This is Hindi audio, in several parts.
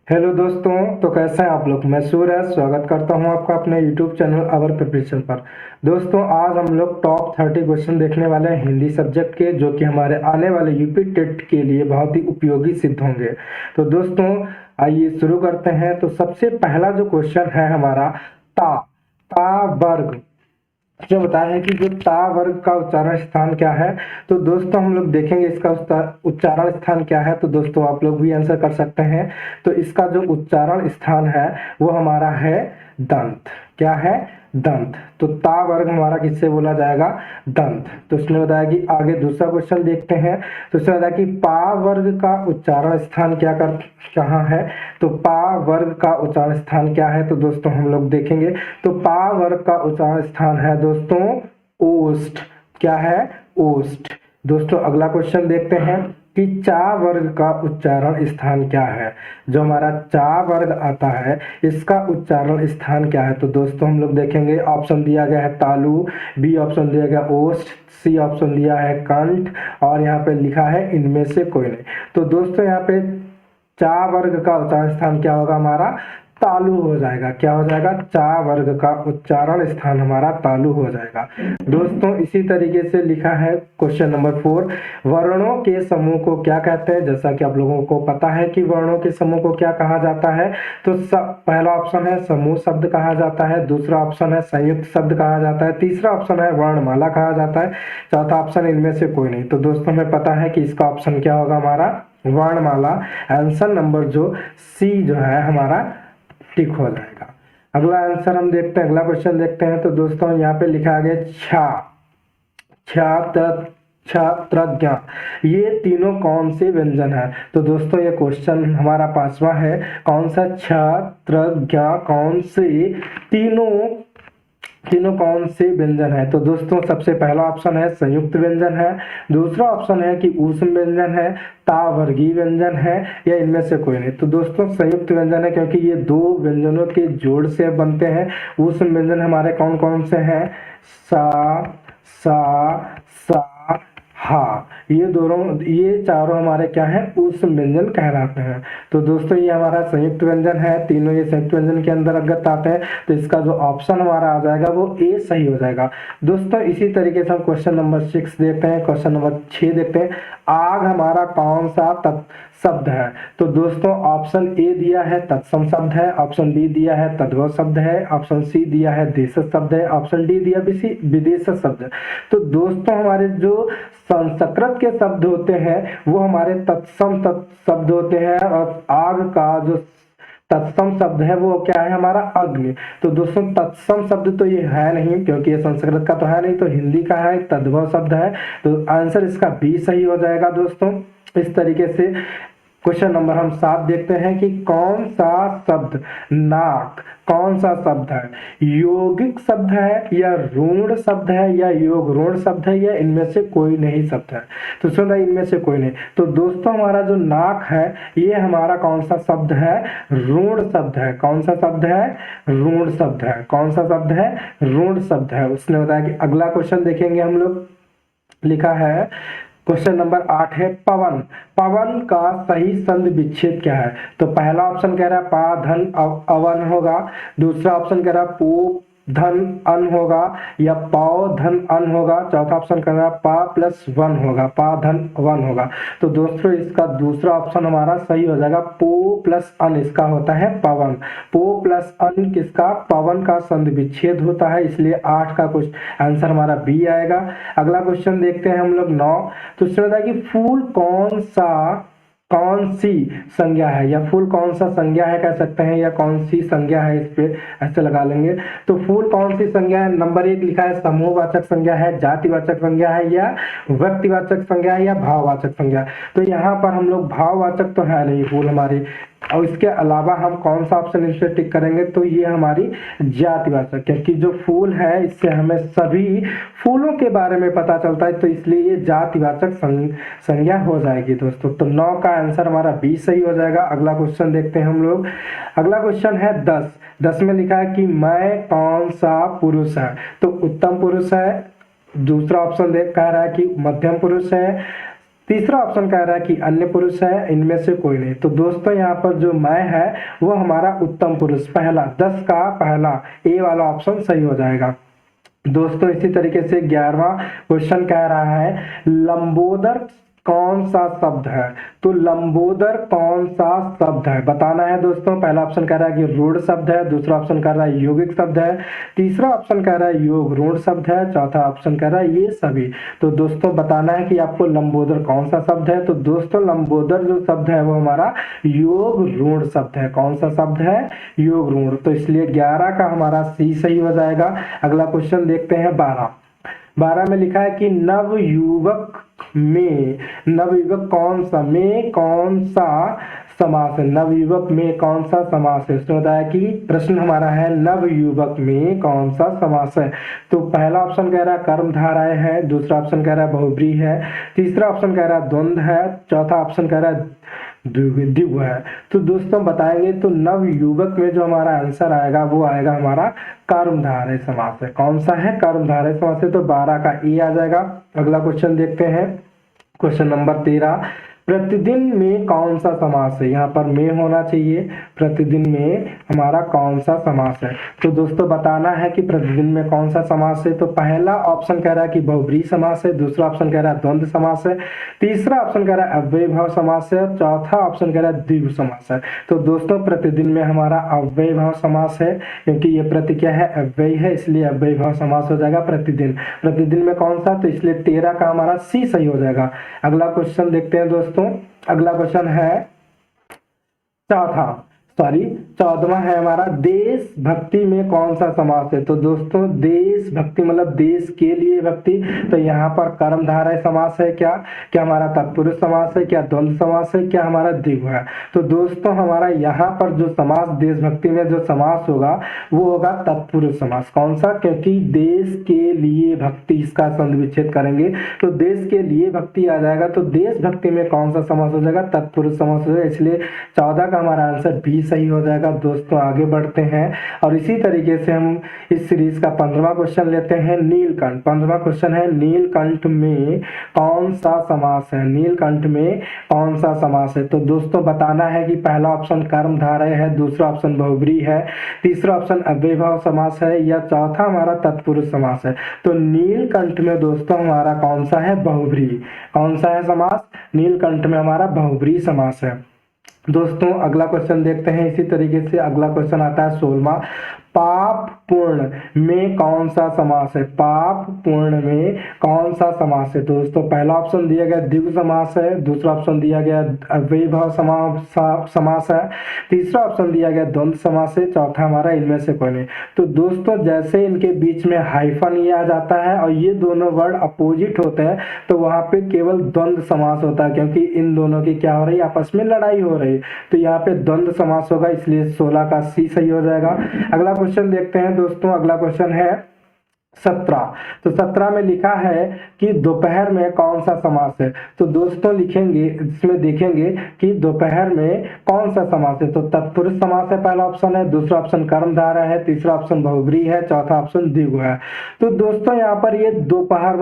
हेलो दोस्तों, तो कैसे हैं आप लोग। मैं सूरज स्वागत करता हूं आपका अपने यूट्यूब चैनल अवर प्रिपरेशन पर। दोस्तों, आज हम लोग टॉप 30 क्वेश्चन देखने वाले हैं हिंदी सब्जेक्ट के, जो कि हमारे आने वाले यूपी टेट के लिए बहुत ही उपयोगी सिद्ध होंगे। तो दोस्तों, आइए शुरू करते हैं। तो सबसे पहला जो क्वेश्चन है हमारा, ता ता वर्ग जो बताया है कि जो ता वर्ग का उच्चारण स्थान क्या है। तो दोस्तों, हम लोग देखेंगे इसका उच्चारण स्थान क्या है। तो दोस्तों, आप लोग भी आंसर कर सकते हैं। तो इसका जो उच्चारण स्थान है वो हमारा है दंत। क्या है? दंत। तो ता वर्ग हमारा किससे बोला जाएगा? दंत। तो इसने बताया कि आगे दूसरा क्वेश्चन देखते हैं। तो इसने बताया कि पा वर्ग का उच्चारण स्थान कहाँ है। तो पा वर्ग का उच्चारण स्थान क्या है? तो दोस्तों, हम लोग देखेंगे। तो पा वर्ग का उच्चारण स्थान है दोस्तों ओष्ठ। क्या है? ओष्ठ। दोस्तों, अगला क्वेश्चन देखते हैं कि चा वर्ग का उच्चारण स्थान क्या है। जो हमारा चा वर्ग आता है इसका उच्चारण स्थान क्या है। तो दोस्तों, हम लोग देखेंगे। ऑप्शन दिया गया है तालु, बी ऑप्शन दिया गया ओष्ठ, सी ऑप्शन दिया है कंठ, और यहाँ पे लिखा है इनमें से कोई नहीं। तो दोस्तों, यहाँ पे चा वर्ग का उच्चारण स्थान क्या होगा? हमारा तालु हो जाएगा। क्या हो जाएगा? चा वर्ग का उच्चारण स्थान हमारा तालु हो जाएगा। दोस्तों, इसी तरीके से लिखा है क्वेश्चन नंबर 4, वर्णों के समूह को क्या कहते हैं। जैसा कि आप लोगों को पता है कि वर्णों के समूह को क्या कहा जाता है। तो पहला ऑप्शन है समूह शब्द कहा जाता है, दूसरा ऑप्शन है संयुक्त शब्द कहा जाता है, तीसरा ऑप्शन है वर्णमाला कहा जाता है, चौथा ऑप्शन इनमें से कोई नहीं। तो दोस्तों, हमें पता है कि इसका ऑप्शन क्या होगा? हमारा वर्णमाला। आंसर नंबर जो सी जो है हमारा टिक हो जाएगा। अगला आंसर हम देखते हैं, अगला क्वेश्चन देखते हैं। तो दोस्तों, यहाँ पे लिखा गया छात्रज्ञ, ये तीनों कौन से व्यंजन है। तो दोस्तों, ये क्वेश्चन हमारा पांचवा है। कौन सा छात्रज्ञ, कौन से तीनों तीनों कौन से व्यंजन है। तो दोस्तों, सबसे पहला ऑप्शन है संयुक्त व्यंजन है, दूसरा ऑप्शन है कि ऊष्म व्यंजन है, तावर्गीय व्यंजन है, या इनमें से कोई नहीं। तो दोस्तों, संयुक्त व्यंजन है, क्योंकि ये दो व्यंजनों के जोड़ से बनते हैं। ऊष्म व्यंजन हमारे कौन कौन से हैं? सा, सा, सा, हा। ये चारों हमारे क्या है? ऊष्म व्यंजन कहलाते हैं। तो दोस्तों, ये हमारा संयुक्त व्यंजन है। तीनों ये संयुक्त व्यंजन के अंतर्गत आते हैं। तो इसका जो ऑप्शन हमारा आ जाएगा वो ए सही हो जाएगा। दोस्तों, इसी तरीके से हम क्वेश्चन नंबर 6 देखते हैं। क्वेश्चन नंबर 6 देखते हैं। आग हमारा कौन सा शब्द है। तो दोस्तों, ऑप्शन ए दिया है तत्सम शब्द है, ऑप्शन बी दिया है तद्भव शब्द है, ऑप्शन सी दिया है देशज शब्द है, ऑप्शन डी दिया विदेशज शब्द है। तो दोस्तों, हमारे जो संस्कृत के शब्द होते हैं वो हमारे तत्सम शब्द होते हैं, और आग का जो तत्सम शब्द है वो क्या है? हमारा अग्नि। तो दोस्तों, तत्सम शब्द तो ये है नहीं, क्योंकि ये संस्कृत का तो है नहीं, तो हिंदी का है, तद्भव शब्द है। तो आंसर इसका बी सही हो जाएगा। दोस्तों, इस तरीके से क्वेश्चन नंबर हम 7 देखते हैं कि कौन सा शब्द नाक कौन सा शब्द है? यौगिक शब्द है, या ऋण शब्द है, या योग ऋण शब्द है, या इनमें से कोई नहीं शब्द है। तो सुन रहे, इनमें से कोई नहीं। तो दोस्तों, हमारा जो नाक है ये हमारा कौन सा शब्द है? ऋण शब्द है। कौन सा शब्द है? ऋण शब्द है। कौन सा शब्द है? ऋण शब्द है। उसने बताया कि अगला क्वेश्चन देखेंगे हम लोग। लिखा है क्वेश्चन नंबर 8 है पवन। पवन का सही संधि विच्छेद क्या है। तो पहला ऑप्शन कह रहा है पा धन अवन होगा, दूसरा ऑप्शन कह रहा है पू धन अन होगा, या पाओ धन अन होगा, चौथा ऑप्शन कह रहा है पा प्लस वन होगा, पा धन वन होगा। तो दोस्तों, इसका दूसरा ऑप्शन हमारा सही हो जाएगा। पो प्लस अन इसका होता है पवन। पो प्लस अन किसका? पवन का संधि विच्छेद होता है, इसलिए 8 का कुछ आंसर हमारा बी आएगा। अगला क्वेश्चन देखते हैं हम लोग 9। तो इसमें बताया कि फूल कौन सी संज्ञा है, या फूल कौन सा संज्ञा है कह सकते हैं, या कौन सी संज्ञा है, इस पे ऐसे लगा लेंगे। तो फूल कौन सी संज्ञा है? नंबर 1 लिखा है समूहवाचक संज्ञा है, जातिवाचक संज्ञा है, या व्यक्तिवाचक संज्ञा है, या भाववाचक संज्ञा। तो यहाँ पर हम लोग भाववाचक तो है नहीं फूल हमारी, और इसके अलावा हम कौन सा ऑप्शन इस पे टिक करेंगे? तो ये हमारी जातिवाचक, क्योंकि जो फूल है इससे हमें सभी फूलों के बारे में पता चलता है, तो इसलिए ये जातिवाचक संज्ञा हो जाएगी दोस्तों। तो 9 का आंसर हमारा बी सही हो जाएगा। अगला क्वेश्चन देखते हैं हम लोग। अगला क्वेश्चन है 10 में लिखा है कि मैं कौन सा पुरुष है। तो उत्तम पुरुष है, दूसरा ऑप्शन कह रहा है कि मध्यम पुरुष है, तीसरा ऑप्शन कह रहा है कि अन्य पुरुष है, इनमें से कोई नहीं। तो दोस्तों यहाँ पर जो मैं है वो हमारा उत्तम पुरुष, पहला 10 का पहला ए वाला ऑप्शन सही हो जाएगा। दोस्तों इसी तरीके से 11वां क्वेश्चन कह रहा है लंबोदर कौन सा शब्द है। तो लंबोदर कौन सा शब्द है बताना है दोस्तों। पहला ऑप्शन कह रहा है कि रूढ़ शब्द है, दूसरा ऑप्शन कह रहा है यौगिक शब्द है, तीसरा ऑप्शन कह रहा है योग रूढ़ शब्द है, चौथा ऑप्शन कह रहा है ये सभी। तो दोस्तों बताना है कि आपको लंबोदर कौन सा शब्द है। तो दोस्तों लंबोदर जो शब्द है वो हमारा योग रूढ़ शब्द है। कौन सा शब्द है? योग रूढ़। तो इसलिए 11 का हमारा सी सही हो जाएगा। अगला क्वेश्चन देखते हैं 12 में लिखा है कि नवयुवक में, नवयुवक कौन सा में कौन सा समास है। नवयुवक में कौन सा समास है, उसने बताया कि प्रश्न हमारा है नवयुवक में कौन सा समास है। तो पहला ऑप्शन कह रहा है कर्मधारय है, दूसरा ऑप्शन कह रहा है बहुब्रीहि है, तीसरा ऑप्शन कह रहा है द्वंद्व है, चौथा ऑप्शन कह रहा है द्विगु है। तो दोस्तों बताएंगे तो नवयुवक में जो हमारा आंसर आएगा वो आएगा हमारा कर्मधारय समास है। कौन सा है? कर्मधारय समास है। तो 12 का ए आ जाएगा। अगला क्वेश्चन देखते हैं, क्वेश्चन नंबर 13, प्रतिदिन में कौन सा समास है। यहाँ पर में होना चाहिए। प्रतिदिन में हमारा कौन सा समास है। तो दोस्तों बताना है कि प्रतिदिन में कौन सा समास है। तो पहला ऑप्शन कह रहा है कि बहुब्रीहि समास है, दूसरा ऑप्शन कह रहा है द्वंद्व समास है, तीसरा ऑप्शन कह रहा है अव्ययीभाव समास है, चौथा ऑप्शन कह रहा है द्विगु समास है। तो दोस्तों प्रतिदिन में हमारा अव्ययीभाव समास है, क्योंकि ये प्रति क्या है? अव्ययी है, इसलिए अव्ययीभाव समास हो जाएगा प्रतिदिन। प्रतिदिन में कौन सा? तो इसलिए 13 का हमारा सी सही हो जाएगा। अगला क्वेश्चन देखते हैं दोस्तों। अगला क्वेश्चन है 14वां है हमारा देशभक्ति में कौन सा समास है। तो दोस्तों देशभक्ति मतलब देश के लिए भक्ति। तो यहाँ पर कर्मधारय समास है क्या? क्या हमारा तत्पुरुष समास है? क्या द्वंद्व समास है? क्या हमारा द्विगु है? तो दोस्तों हमारा यहाँ पर जो समास देशभक्ति में जो समास होगा वो होगा तत्पुरुष समास। कौन सा? क्योंकि देश के लिए भक्ति, इसका संधि विच्छेद करेंगे तो देश के लिए भक्ति आ जाएगा। तो देशभक्ति में कौन सा समास हो जाएगा? तत्पुरुष समास हो जाएगा। इसलिए 14 का हमारा आंसर बी सही हो जाएगा। दोस्तों आगे बढ़ते हैं और इसी तरीके से हम इस सीरीज का 15वां क्वेश्चन लेते हैं। नीलकंठ। 15वां क्वेश्चन है नीलकंठ में कौन सा समास है। नीलकंठ में कौन सा समास है। तो दोस्तों बताना है कि पहला ऑप्शन कर्मधारय है, दूसरा ऑप्शन बहुब्रीहि है, तीसरा ऑप्शन अव्ययीभाव समास है या चौथा हमारा तत्पुरुष समास है। तो नीलकंठ में दोस्तों हमारा कौन सा है? बहुब्रीहि। कौन सा है समास? नीलकंठ में हमारा बहुब्रीहि समास है। दोस्तों अगला क्वेश्चन देखते हैं। इसी तरीके से अगला क्वेश्चन आता है 16वां, पाप पूर्ण में कौन सा समास है। पाप पूर्ण में कौन सा समास है। दोस्तों पहला ऑप्शन दिया गया द्विगु समास है, दूसरा ऑप्शन दिया गया अव्ययीभाव समास है, तीसरा ऑप्शन दिया गया द्वंद्व समास है, चौथा हमारा इनमें से कोई नहीं। तो दोस्तों जैसे इनके बीच में हाइफन ये आ जाता है और ये दोनों वर्ड अपोजिट होते हैं तो वहां पे केवल द्वंद्व समास होता है, क्योंकि इन दोनों की क्या हो रही है? आपस में लड़ाई हो रही है। तो यहाँ पे द्वंद्व समास होगा, इसलिए 16 का सी सही हो जाएगा। अगला क्वेश्चन देखते हैं दोस्तों। अगला क्वेश्चन है 17। तो 17 में लिखा है कि दोपहर में कौन सा समास है। तो दोस्तों लिखेंगे, इसमें देखेंगे कि दोपहर में कौन सा समास है। तो तत्पुरुष समास है पहला ऑप्शन है, दूसरा ऑप्शन कर्मधारय है, तीसरा ऑप्शन बहुब्रीहि है, चौथा ऑप्शन द्विगु है। तो दोस्तों यहाँ पर ये दोपहर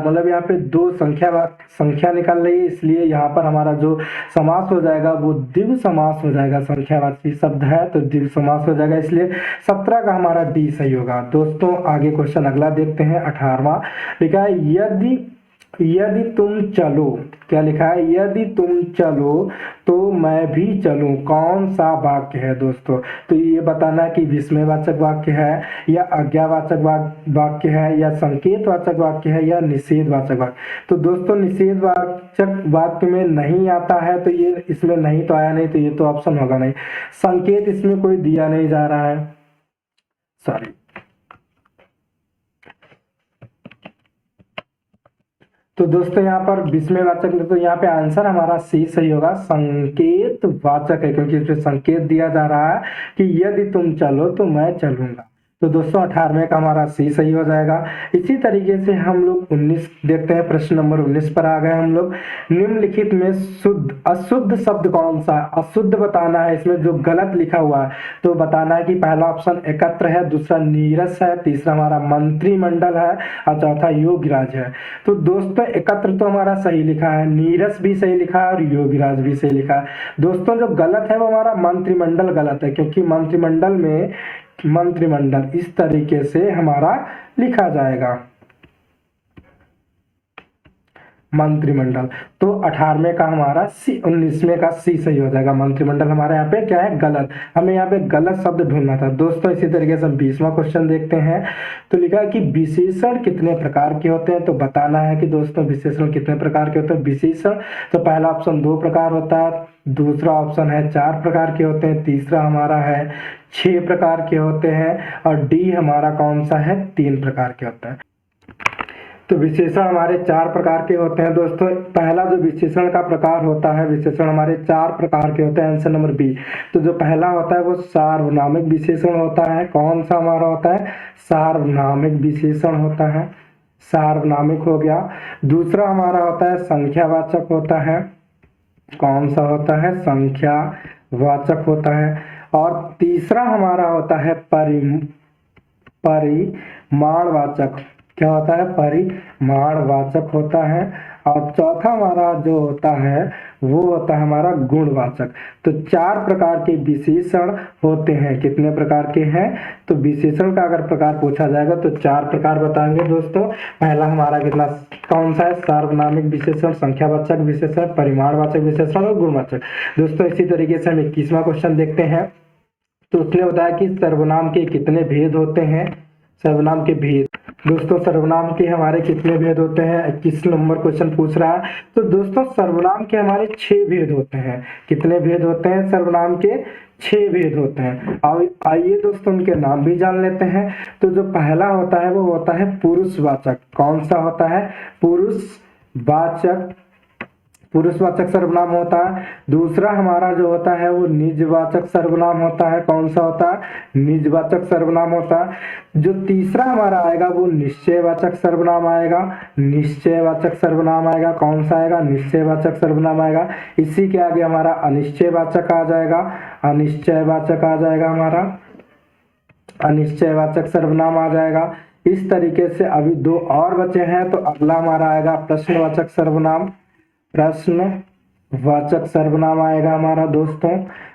मतलब यहाँ पे दो संख्या निकल रही है, इसलिए यहाँ पर हमारा जो समास हो जाएगा वो द्विगु समास हो जाएगा। संख्यावाची शब्द है तो द्विगु समास हो जाएगा, इसलिए 17 का हमारा डी सही होगा। दोस्तों आगे क्वेश्चन अगला देखते हैं। 18वां लिखा है यदि तुम चलो। क्या लिखा है? यदि तुम चलो तो मैं भी चलूं। कौन सा वाक्य है दोस्तों? तो ये बताना कि विस्मयवाचक वाक्य है या आज्ञावाचक वाक्य है या संकेतवाचक वाक्य है या निषेधवाचक वाक्य। तो दोस्तों निषेधवाचक वाक्य में नहीं आता है तो ये इसमें नहीं तो आया नहीं, तो ये तो ऑप्शन होगा नहीं। संकेत इसमें कोई दिया नहीं जा रहा है, सॉरी। तो दोस्तों यहाँ पर विस्मयवाचक में तो यहाँ पे आंसर हमारा सी सही होगा। संकेतवाचक है क्योंकि इसमें संकेत दिया जा रहा है कि यदि तुम चलो तो मैं चलूंगा। तो दोस्तों 18वें का हमारा सी सही हो जाएगा। इसी तरीके से हम लोग 19 देखते हैं, प्रश्न नंबर 19 पर आ गए हम लोग। निम्नलिखित में शुद्ध अशुद्ध शब्द कौन सा है? अशुद्ध बताना है, इसमें जो गलत लिखा हुआ है तो बताना है कि पहला ऑप्शन एकत्र है, दूसरा नीरस है, तीसरा हमारा मंत्रिमंडल है और चौथा योगराज है। तो दोस्तों एकत्र तो हमारा सही लिखा है, नीरस भी सही लिखा है और योगराज भी सही लिखा है। दोस्तों जो गलत है वो हमारा मंत्रिमंडल गलत है, क्योंकि मंत्रिमंडल इस तरीके से हमारा लिखा जाएगा, मंत्रिमंडल। तो 18वें का हमारा सी, 19वें का सी सही हो जाएगा। मंत्रिमंडल हमारे यहाँ पे क्या है? गलत। हमें यहाँ पे गलत शब्द ढूंढना था दोस्तों। इसी तरीके से हम 20वां क्वेश्चन देखते हैं। तो लिखा है कि विशेषण कितने प्रकार के होते हैं? तो बताना है कि दोस्तों विशेषण कितने प्रकार के होते हैं। विशेषण तो पहला ऑप्शन 2 प्रकार होता है, दूसरा ऑप्शन है 4 प्रकार के होते हैं, तीसरा हमारा है 6 प्रकार के होते हैं और डी हमारा कौन सा है? 3 प्रकार के होता है। तो विशेषण हमारे 4 प्रकार के होते हैं दोस्तों। पहला जो विशेषण का प्रकार होता है, विशेषण हमारे 4 प्रकार के होते हैं, आंसर नंबर बी। तो जो पहला होता है वो सार्वनामिक विशेषण होता है। कौन सा हमारा होता है? सार्वनामिक विशेषण होता है, सार्वनामिक हो गया। दूसरा हमारा होता है संख्यावाचक होता है। कौन सा होता है? संख्यावाचक होता है। और तीसरा हमारा होता है परिमाणवाचक। क्या होता है? परिमाणवाचक होता है। और चौथा हमारा जो होता है वो होता है हमारा गुणवाचक। तो 4 प्रकार के विशेषण होते हैं। कितने प्रकार के हैं? तो विशेषण का अगर प्रकार पूछा जाएगा तो 4 प्रकार बताएंगे दोस्तों। पहला हमारा कितना कौन सा है? सार्वनामिक विशेषण, संख्यावाचक विशेषण, परिमाणवाचक विशेषण और गुणवाचक। दोस्तों इसी तरीके से हम 21वां क्वेश्चन देखते हैं। तो उसने बताया कि सर्वनाम के कितने भेद होते हैं? सर्वनाम के भेद। दोस्तों सर्वनाम के हमारे कितने भेद होते हैं? 21 नंबर क्वेश्चन पूछ रहा है। तो दोस्तों सर्वनाम के हमारे 6 भेद होते हैं। कितने भेद होते हैं? सर्वनाम के 6 भेद होते हैं। अब आइए दोस्तों उनके नाम भी जान लेते हैं। तो जो पहला होता है वो होता है पुरुषवाचक। कौन सा होता है? पुरुषवाचक, पुरुषवाचक सर्वनाम होता है। दूसरा हमारा जो होता है वो निजवाचक सर्वनाम होता है। कौन सा होता है? निजवाचक सर्वनाम होता है। जो तीसरा हमारा आएगा वो निश्चयवाचक सर्वनाम आएगा। निश्चयवाचक सर्वनाम आएगा। कौन सा आएगा? निश्चयवाचक सर्वनाम आएगा। इसी के आगे हमारा अनिश्चयवाचक आ जाएगा। अनिश्चयवाचक आ जाएगा हमारा, अनिश्चयवाचक सर्वनाम आ जाएगा। इस तरीके से अभी 2 और बचे हैं। तो अगला हमारा आएगा प्रश्नवाचक सर्वनाम। प्रश्नवाचक सर्वनाम आएगा हमारा दोस्तों।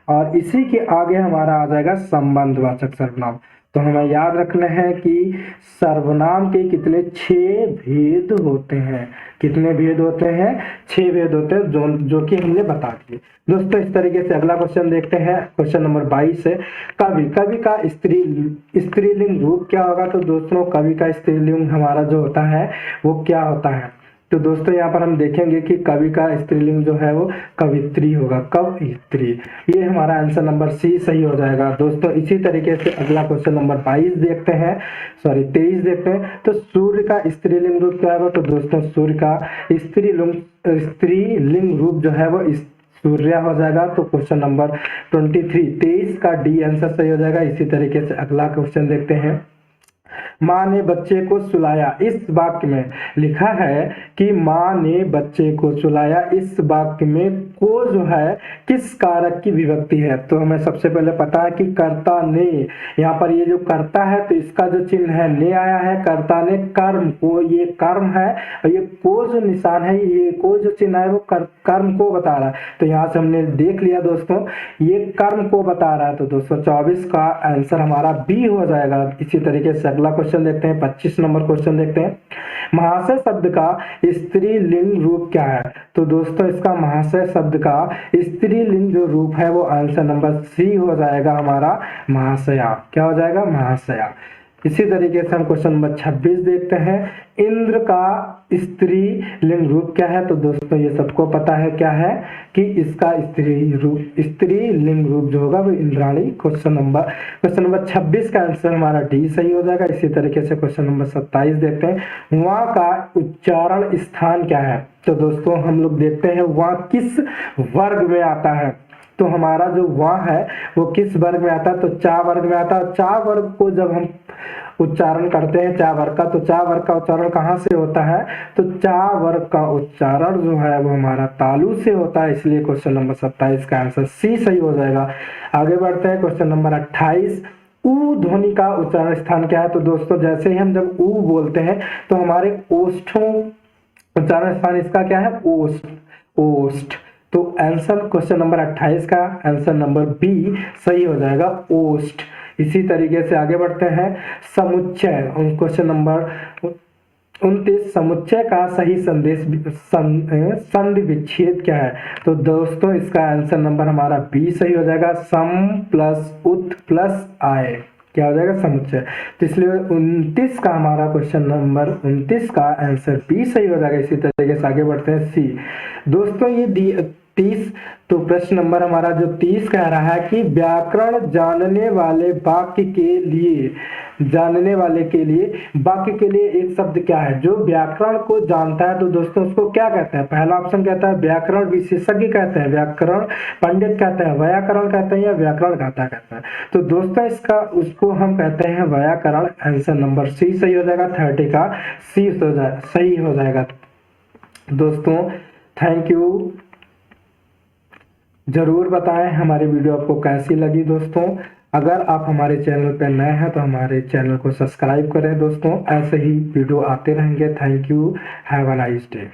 और इसी के आगे हमारा आ जाएगा संबंधवाचक सर्वनाम। तो हमें याद रखना है कि सर्वनाम के कितने 6 भेद होते हैं। कितने भेद होते हैं? 6 भेद होते हैं, जो कि हमने बता दिए दोस्तों। इस तरीके से अगला क्वेश्चन देखते हैं। क्वेश्चन नंबर 22 है कवि। कवि का स्त्रीलिंग रूप क्या होगा? तो दोस्तों कवि का स्त्रीलिंग हमारा जो होता है वो क्या होता है? तो दोस्तों यहाँ पर हम देखेंगे कि कवि का स्त्रीलिंग जो है वो कवित्री होगा। कवित्री, ये हमारा आंसर नंबर सी सही हो जाएगा दोस्तों। इसी तरीके से अगला क्वेश्चन नंबर 23 देखते हैं, 23 देखते हैं। तो सूर्य का स्त्रीलिंग रूप क्या होगा? तो दोस्तों सूर्य का स्त्रीलिंग रूप जो है वो सूर्य हो जाएगा। तो क्वेश्चन नंबर 23 का डी आंसर सही हो जाएगा। इसी तरीके से अगला क्वेश्चन देखते हैं। माँ ने बच्चे को सुलाया। इस वाक्य में लिखा है कि माँ ने बच्चे को सुलाया। इस वाक्य में को जो है किस कारक की विभक्ति है? तो हमें सबसे पहले पता है कि कर्ता ने। यहाँ पर ये जो कर्ता है तो इसका जो चिन्ह है ने आया है। कर्ता ने कर्म को, ये कर्म है और ये को जो निशान है, ये को जो चिन्ह है वो कर्म को बता रहा है। तो यहाँ से हमने देख लिया दोस्तों ये कर्म को बता रहा है। तो दोस्तों 24 का आंसर हमारा बी हो जाएगा। इसी तरीके से अगला क्वेश्चन देखते हैं, 25 नंबर क्वेश्चन देखते हैं। महाशय शब्द का स्त्रीलिंग रूप क्या है? तो दोस्तों इसका महाशय शब्द का स्त्रीलिंग जो रूप है वो आंसर नंबर सी हो जाएगा हमारा, महाशया। क्या हो जाएगा? महाशया। इसी तरीके से हम क्वेश्चन नंबर 26 देखते हैं। इंद्र का स्त्रीलिंग रूप क्या है? तो दोस्तों ये सबको पता है क्या है कि इसका स्त्रीलिंग रूप जो होगा वो इंद्राणी। क्वेश्चन नंबर 26 का आंसर हमारा डी सही हो जाएगा। इसी तरीके से क्वेश्चन नंबर 27 देखते हैं। वहाँ का उच्चारण स्थान क्या है? तो दोस्तों हम लोग देखते हैं वहाँ किस वर्ग में आता है। तो हमारा जो वा है वो किस वर्ग में आता है, तो चा वर्ग में आता है। चा वर्ग को जब हम उच्चारण करते हैं चा वर्ग का, तो चा वर्ग का उच्चारण कहाँ से होता है, तो चा वर्ग का उच्चारण जो है वो हमारा तालु से होता है, इसलिए क्वेश्चन नंबर 27 का आंसर सी सही हो जाएगा। आगे बढ़ते हैं क्वेश्चन नंबर 28। ऊ ध्वनि का उच्चारण स्थान क्या है, तो दोस्तों जैसे ही हम जब ऊ बोलते हैं तो हमारे ओष्ठों उच्चारण स्थान इसका क्या है, ओष्ठ, ओष्ठ। तो आंसर क्वेश्चन नंबर 28 का आंसर नंबर बी सही हो जाएगा, ओष्ठ। इसी तरीके से आगे बढ़ते हैं समुच्चय, क्वेश्चन नंबर 29। समुच्चय का सही संदेश संधि विच्छेद क्या है, तो दोस्तों इसका आंसर नंबर हमारा बी सही हो जाएगा, सम प्लस उत प्लस आय, क्या हो जाएगा, समुच्चय। तो इसलिए 29 का हमारा क्वेश्चन नंबर 29 का आंसर बी सही हो जाएगा। इसी तरीके से आगे बढ़ते हैं सी। दोस्तों ये 30, तो प्रश्न नंबर हमारा जो 30 कह रहा है कि व्याकरण जानने वाले वाक्य के लिए, जानने वाले के लिए वाक्य के लिए एक शब्द क्या है, जो व्याकरण को जानता है तो दोस्तों उसको क्या कहते हैं। पहला ऑप्शन कहता है व्याकरण विशेषज्ञ कहते हैं, व्याकरण पंडित कहते हैं, व्याकरण कहते हैं, या व्याकरण कहता कहते हैं। तो दोस्तों इसका उसको हम कहते हैं व्याकरण। आंसर नंबर सी सही हो जाएगा, 30 का सी सही हो जाएगा। दोस्तों थैंक यू। जरूर बताएं हमारी वीडियो आपको कैसी लगी। दोस्तों अगर आप हमारे चैनल पर नए हैं तो हमारे चैनल को सब्सक्राइब करें। दोस्तों ऐसे ही वीडियो आते रहेंगे। Thank you, have a nice day.